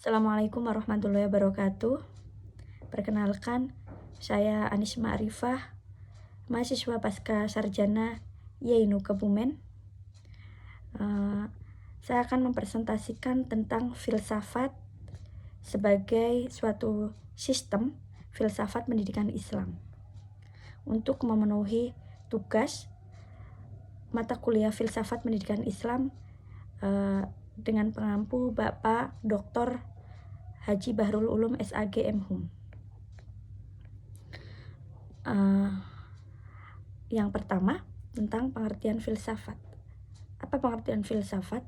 Assalamualaikum warahmatullahi wabarakatuh. Perkenalkan, saya Anis Ma'rifah, mahasiswa pasca sarjana YAINU Kebumen. Saya akan mempresentasikan tentang filsafat sebagai suatu sistem filsafat pendidikan Islam. Untuk memenuhi tugas mata kuliah filsafat pendidikan Islam dengan pengampu Bapak Dr. Haji Bahrul Ulum SAG MHum. Yang pertama, tentang pengertian filsafat. Apa pengertian filsafat?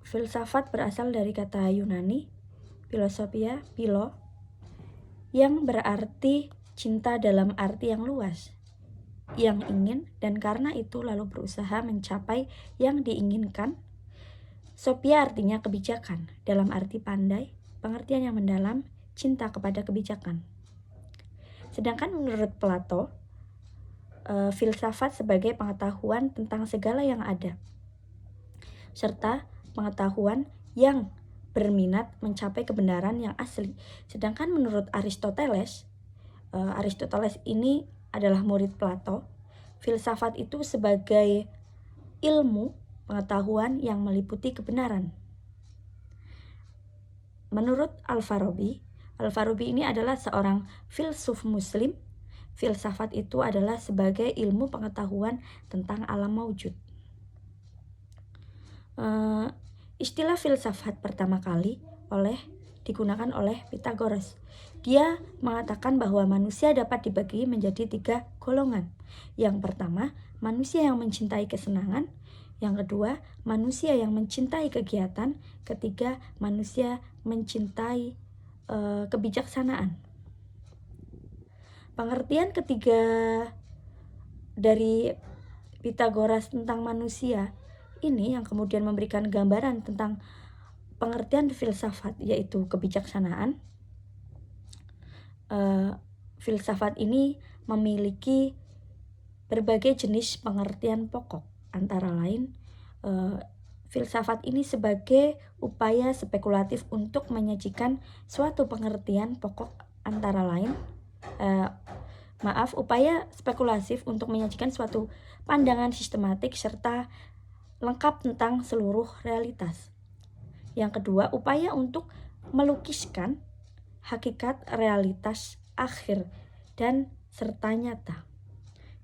Filsafat berasal dari kata Yunani philosophia, philo, yang berarti cinta dalam arti yang luas, yang ingin, dan karena itu lalu berusaha mencapai yang diinginkan. Sophia artinya kebijakan, dalam arti pandai, pengertian yang mendalam, cinta kepada kebijakan. Sedangkan menurut Plato, filsafat sebagai pengetahuan tentang segala yang ada, serta pengetahuan yang berminat mencapai kebenaran yang asli. Sedangkan menurut Aristoteles, Aristoteles ini adalah murid Plato, filsafat itu sebagai ilmu pengetahuan yang meliputi kebenaran. Menurut Al-Farabi ini adalah seorang filsuf muslim. Filsafat itu adalah sebagai ilmu pengetahuan tentang alam maujud. Istilah filsafat pertama kali digunakan oleh Pythagoras. Dia mengatakan bahwa manusia dapat dibagi menjadi 3 golongan. Yang pertama, manusia yang mencintai kesenangan. Yang kedua, manusia yang mencintai kegiatan. Ketiga, manusia mencintai kebijaksanaan. Pengertian ketiga dari Pythagoras tentang manusia ini yang kemudian memberikan gambaran tentang pengertian filsafat, yaitu kebijaksanaan. Filsafat ini memiliki berbagai jenis pengertian pokok, antara lain filsafat ini sebagai upaya spekulatif untuk menyajikan suatu pengertian pokok, antara lain upaya spekulatif untuk menyajikan suatu pandangan sistematik serta lengkap tentang seluruh realitas. Yang kedua, upaya untuk melukiskan hakikat realitas akhir dan serta nyata.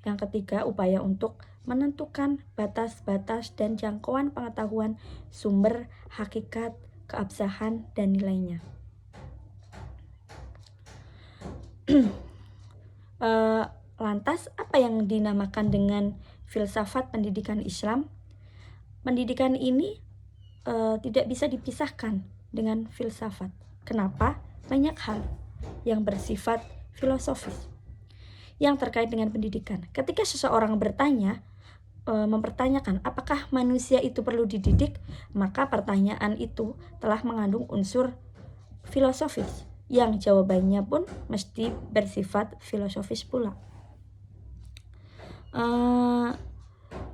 Yang ketiga, upaya untuk menentukan batas-batas dan jangkauan pengetahuan, sumber, hakikat, keabsahan, dan nilainya. Lantas, apa yang dinamakan dengan filsafat pendidikan Islam? Pendidikan ini tidak bisa dipisahkan dengan filsafat. Kenapa? Banyak hal yang bersifat filosofis yang terkait dengan pendidikan. Ketika seseorang mempertanyakan apakah manusia itu perlu dididik, maka pertanyaan itu telah mengandung unsur filosofis, yang jawabannya pun mesti bersifat filosofis pula.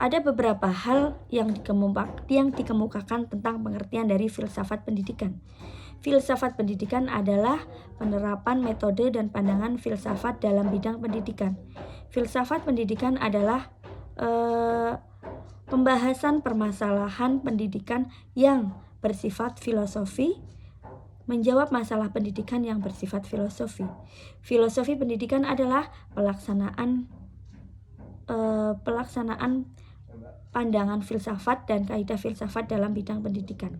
Ada beberapa hal yang dikemukakan tentang pengertian dari filsafat pendidikan. Filsafat pendidikan adalah penerapan metode dan pandangan filsafat dalam bidang pendidikan. Filsafat pendidikan adalah pembahasan permasalahan pendidikan yang bersifat filosofi, menjawab masalah pendidikan yang bersifat filosofi. Filosofi pendidikan adalah pelaksanaan pandangan filsafat dan kaidah filsafat dalam bidang pendidikan.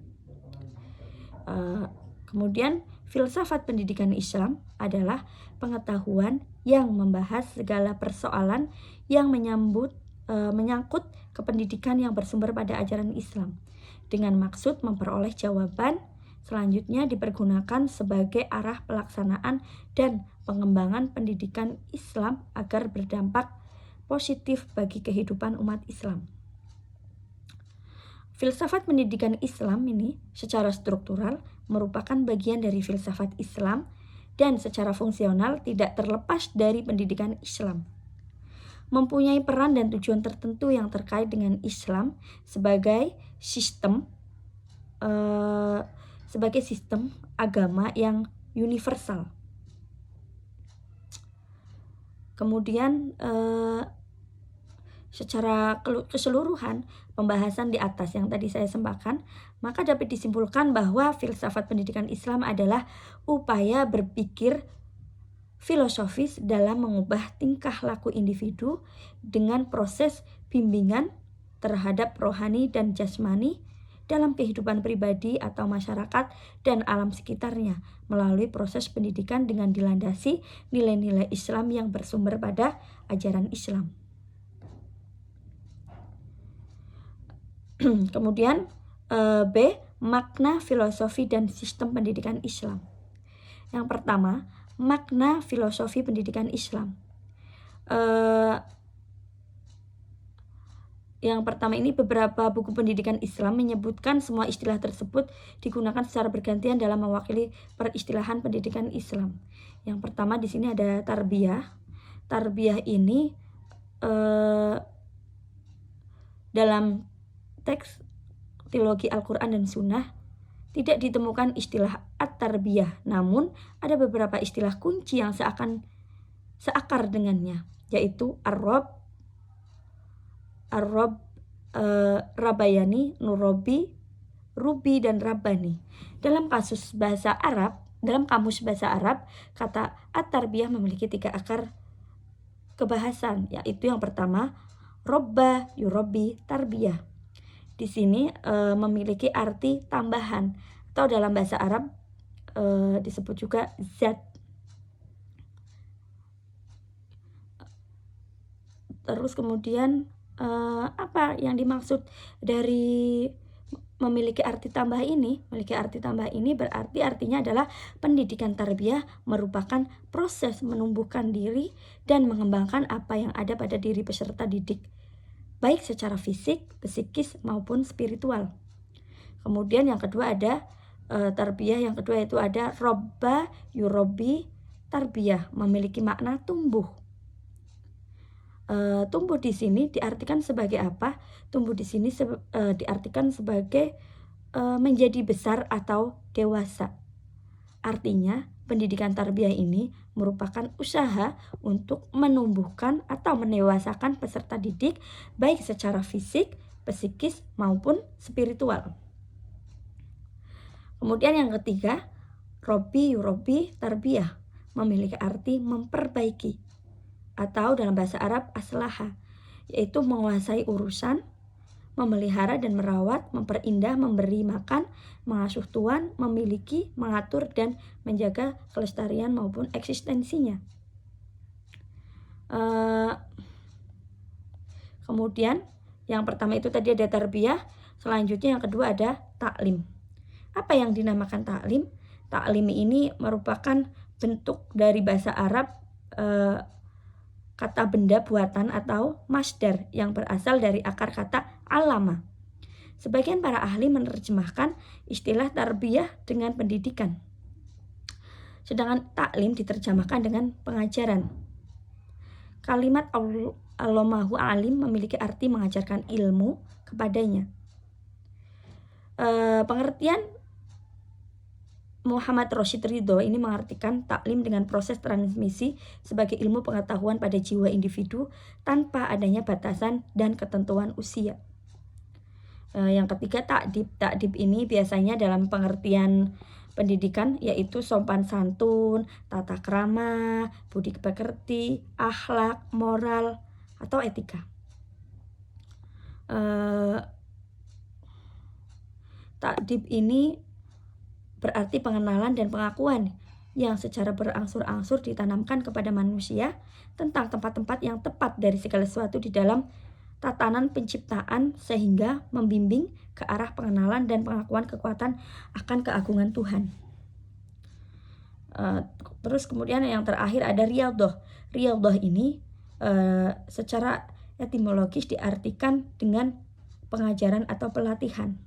Kemudian filsafat pendidikan Islam adalah pengetahuan yang membahas segala persoalan yang menyangkut kependidikan yang bersumber pada ajaran Islam, dengan maksud memperoleh jawaban selanjutnya dipergunakan sebagai arah pelaksanaan dan pengembangan pendidikan Islam agar berdampak positif bagi kehidupan umat Islam. Filsafat pendidikan Islam ini secara struktural merupakan bagian dari filsafat Islam dan secara fungsional tidak terlepas dari pendidikan Islam. Mempunyai peran dan tujuan tertentu yang terkait dengan Islam sebagai sistem sebagai sistem agama yang universal. Kemudian secara keseluruhan pembahasan di atas yang tadi saya sembahkan, maka dapat disimpulkan bahwa filsafat pendidikan Islam adalah upaya berpikir filosofis dalam mengubah tingkah laku individu dengan proses bimbingan terhadap rohani dan jasmani dalam kehidupan pribadi atau masyarakat dan alam sekitarnya melalui proses pendidikan dengan dilandasi nilai-nilai Islam yang bersumber pada ajaran Islam. Kemudian B. Makna filosofi dan sistem pendidikan Islam. Yang pertama, makna filosofi pendidikan Islam. Yang pertama ini, beberapa buku pendidikan Islam menyebutkan semua istilah tersebut digunakan secara bergantian dalam mewakili peristilahan pendidikan Islam. Yang pertama di sini ada tarbiyah. Tarbiyah ini dalam teks teologi Al-Quran dan Sunnah tidak ditemukan istilah at-tarbiyah, namun ada beberapa istilah kunci yang seakar dengannya, yaitu ar-rob, rabayani, nurobi, rubi, dan rabbani. Dalam kamus bahasa Arab, kata at-tarbiyah memiliki 3 akar kebahasan, yaitu yang pertama, robba, yurobi, tarbiyah. Di sini memiliki arti tambahan, atau dalam bahasa Arab disebut juga zat. Terus kemudian apa yang dimaksud dari memiliki arti tambah ini? Memiliki arti tambah ini berarti artinya adalah pendidikan tarbiyah merupakan proses menumbuhkan diri dan mengembangkan apa yang ada pada diri peserta didik, baik secara fisik, psikis, maupun spiritual. Kemudian yang kedua ada tarbiyah, yang kedua itu ada robba, yurobi, tarbiyah, memiliki makna tumbuh. Tumbuh di sini diartikan sebagai apa? Tumbuh di sini diartikan sebagai menjadi besar atau dewasa. Artinya, pendidikan tarbiyah ini merupakan usaha untuk menumbuhkan atau mendewasakan peserta didik baik secara fisik, psikis, maupun spiritual. Kemudian yang ketiga, robi, yurobi, tarbiyah, memiliki arti memperbaiki, atau dalam bahasa Arab aslaha, yaitu menguasai urusan, memelihara dan merawat, memperindah, memberi makan, mengasuh tuan, memiliki, mengatur, dan menjaga kelestarian maupun eksistensinya. Kemudian yang pertama itu tadi ada tarbiyah, selanjutnya yang kedua ada taklim. Apa yang dinamakan taklim? Taklim ini merupakan bentuk dari bahasa Arab kata benda buatan atau masdar yang berasal dari akar kata alama. Sebagian para ahli menerjemahkan istilah tarbiyah dengan pendidikan, sedangkan taklim diterjemahkan dengan pengajaran. Kalimat allamahu alim memiliki arti mengajarkan ilmu kepadanya. Pengertian Muhammad Rashid Ridho ini mengartikan taklim dengan proses transmisi sebagai ilmu pengetahuan pada jiwa individu tanpa adanya batasan dan ketentuan usia. Yang ketiga takdib. Takdib ini biasanya dalam pengertian pendidikan yaitu sopan santun, tata krama, budi pekerti, akhlak, moral, atau etika. Takdib ini berarti pengenalan dan pengakuan yang secara berangsur-angsur ditanamkan kepada manusia tentang tempat-tempat yang tepat dari segala sesuatu di dalam tatanan penciptaan sehingga membimbing ke arah pengenalan dan pengakuan kekuatan akan keagungan Tuhan. Terus kemudian yang terakhir ada riyadhah. Riyadhah ini secara etimologis diartikan dengan pengajaran atau pelatihan.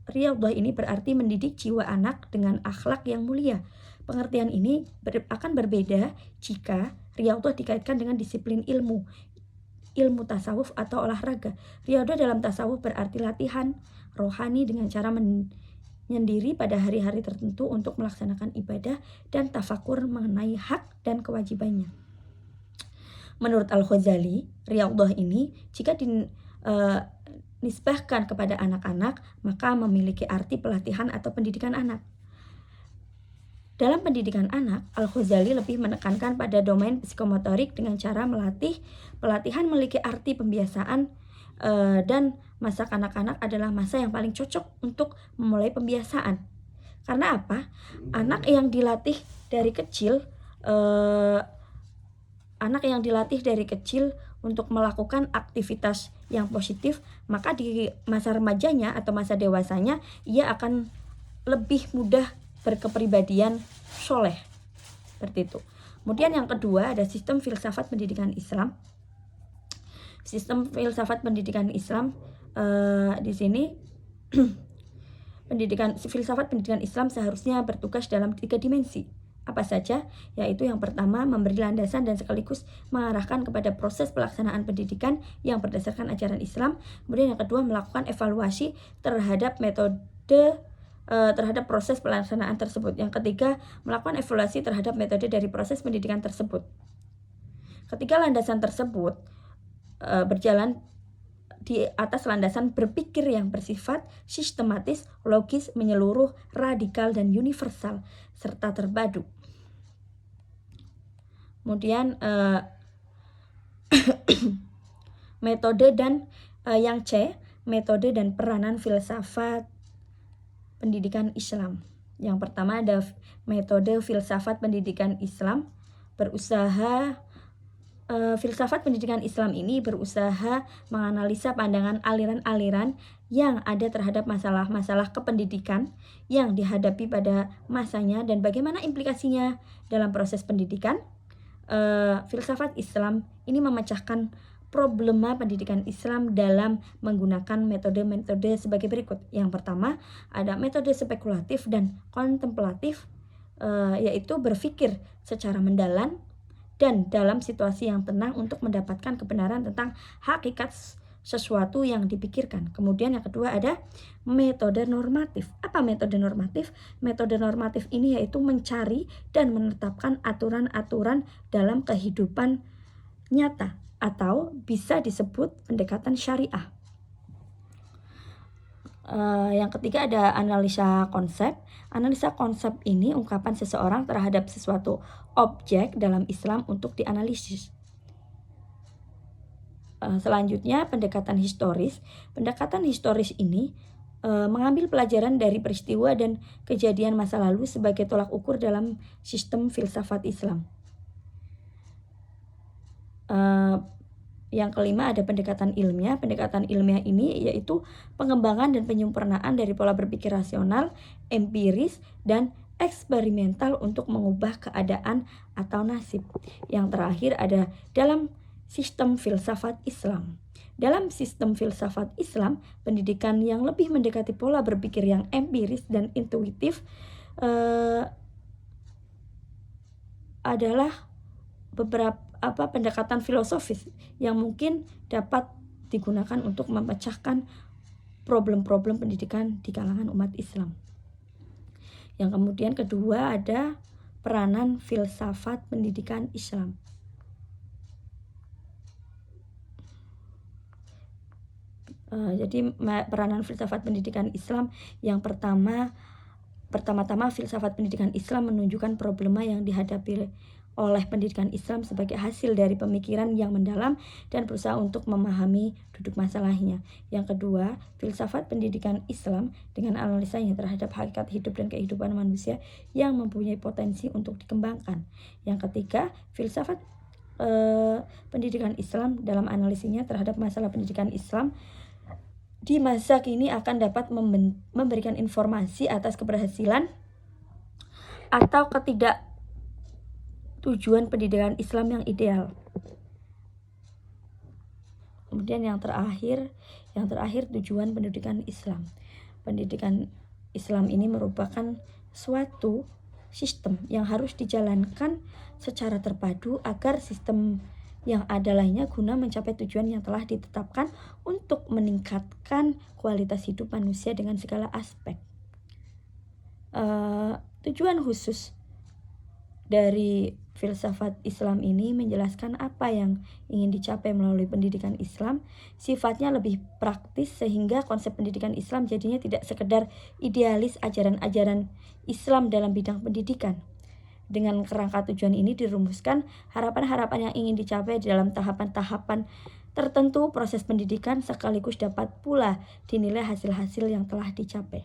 Riyadhah ini berarti mendidik jiwa anak dengan akhlak yang mulia. Pengertian ini akan berbeda jika riyadhah dikaitkan dengan disiplin ilmu ilmu tasawuf atau olahraga. Riyadhah dalam tasawuf berarti latihan rohani dengan cara menyendiri pada hari-hari tertentu untuk melaksanakan ibadah dan tafakur mengenai hak dan kewajibannya. Menurut Al-Ghazali, riyadhah ini jika dinisbahkan kepada anak-anak maka memiliki arti pelatihan atau pendidikan anak. Dalam pendidikan anak, Al-Ghazali lebih menekankan pada domain psikomotorik dengan cara melatih. Pelatihan memiliki arti pembiasaan dan masa kanak-kanak adalah masa yang paling cocok untuk memulai pembiasaan. Karena apa? Anak yang dilatih dari kecil untuk melakukan aktivitas yang positif, maka di masa remajanya atau masa dewasanya ia akan lebih mudah berkepribadian soleh, seperti itu. Kemudian yang kedua ada sistem filsafat pendidikan Islam. Sistem filsafat pendidikan Islam di sini filsafat pendidikan Islam seharusnya bertugas dalam 3 dimensi. Apa saja? Yaitu yang pertama memberi landasan dan sekaligus mengarahkan kepada proses pelaksanaan pendidikan yang berdasarkan ajaran Islam. Kemudian yang kedua melakukan evaluasi terhadap terhadap proses pelaksanaan tersebut. Yang ketiga, melakukan evaluasi terhadap metode dari proses pendidikan tersebut. Ketiga landasan tersebut berjalan di atas landasan berpikir yang bersifat sistematis, logis, menyeluruh, radikal, dan universal, serta terpadu. Kemudian metode dan yang C, metode dan peranan filsafat pendidikan Islam. Yang pertama ada metode filsafat pendidikan Islam filsafat pendidikan Islam ini berusaha menganalisa pandangan aliran-aliran yang ada terhadap masalah-masalah kependidikan yang dihadapi pada masanya dan bagaimana implikasinya dalam proses pendidikan. Filsafat Islam ini memecahkan problema pendidikan Islam dalam menggunakan metode-metode sebagai berikut. Yang pertama ada metode spekulatif dan kontemplatif, yaitu berpikir secara mendalam dan dalam situasi yang tenang untuk mendapatkan kebenaran tentang hakikat sesuatu yang dipikirkan. Kemudian yang kedua ada metode normatif. Apa metode normatif? Metode normatif ini yaitu mencari dan menetapkan aturan-aturan dalam kehidupan nyata atau bisa disebut pendekatan syariah. Yang ketiga ada analisa konsep. Analisa konsep ini ungkapan seseorang terhadap sesuatu objek dalam Islam untuk dianalisis. Selanjutnya pendekatan historis. Pendekatan historis ini mengambil pelajaran dari peristiwa dan kejadian masa lalu sebagai tolak ukur dalam sistem filsafat Islam. Yang kelima ada pendekatan ilmiah. Pendekatan ilmiah ini yaitu pengembangan dan penyempurnaan dari pola berpikir rasional, empiris, dan eksperimental untuk mengubah keadaan atau nasib. Yang terakhir ada dalam sistem filsafat Islam. Dalam sistem filsafat Islam, pendidikan yang lebih mendekati pola berpikir yang empiris dan intuitif adalah beberapa pendekatan filosofis yang mungkin dapat digunakan untuk memecahkan problem-problem pendidikan di kalangan umat Islam. Yang kemudian kedua ada peranan filsafat pendidikan Islam. Jadi peranan filsafat pendidikan Islam yang pertama-tama filsafat pendidikan Islam menunjukkan problema yang dihadapi oleh pendidikan Islam sebagai hasil dari pemikiran yang mendalam dan berusaha untuk memahami duduk masalahnya. Yang kedua, filsafat pendidikan Islam dengan analisanya terhadap hakikat hidup dan kehidupan manusia yang mempunyai potensi untuk dikembangkan. Yang ketiga, filsafat pendidikan Islam dalam analisinya terhadap masalah pendidikan Islam di masa kini akan dapat memberikan informasi atas keberhasilan atau tujuan pendidikan Islam yang ideal. Kemudian yang terakhir tujuan pendidikan Islam. Pendidikan Islam ini merupakan suatu sistem yang harus dijalankan secara terpadu agar sistem yang ada lainnya guna mencapai tujuan yang telah ditetapkan untuk meningkatkan kualitas hidup manusia dengan segala aspek. Tujuan khusus dari filsafat Islam ini menjelaskan apa yang ingin dicapai melalui pendidikan Islam. Sifatnya lebih praktis sehingga konsep pendidikan Islam jadinya tidak sekedar idealis ajaran-ajaran Islam dalam bidang pendidikan. Dengan kerangka tujuan ini dirumuskan harapan-harapan yang ingin dicapai dalam tahapan-tahapan tertentu proses pendidikan, sekaligus dapat pula dinilai hasil-hasil yang telah dicapai.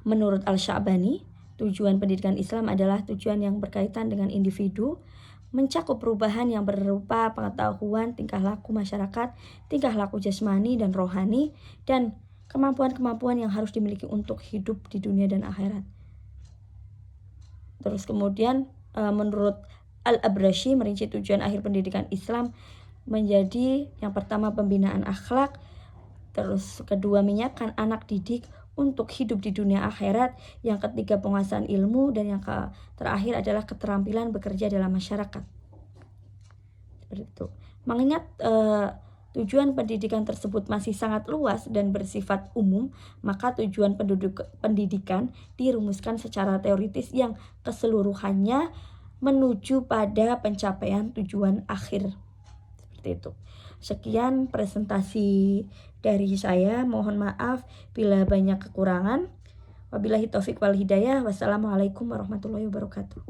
Menurut Al-Sya'bani, tujuan pendidikan Islam adalah tujuan yang berkaitan dengan individu, mencakup perubahan yang berupa pengetahuan, tingkah laku masyarakat, tingkah laku jasmani dan rohani, dan kemampuan-kemampuan yang harus dimiliki untuk hidup di dunia dan akhirat. Terus kemudian menurut Al-Abrashi merinci tujuan akhir pendidikan Islam menjadi yang pertama pembinaan akhlak, terus kedua menyiapkan anak didik untuk hidup di dunia akhirat, yang ketiga penguasaan ilmu, dan yang terakhir adalah keterampilan bekerja dalam masyarakat. Seperti itu. Mengingat tujuan pendidikan tersebut masih sangat luas dan bersifat umum, maka tujuan pendidikan dirumuskan secara teoritis yang keseluruhannya menuju pada pencapaian tujuan akhir. Seperti itu. Sekian presentasi dari saya. Mohon maaf bila banyak kekurangan. Wabillahi taufik wal hidayah. Wassalamualaikum warahmatullahi wabarakatuh.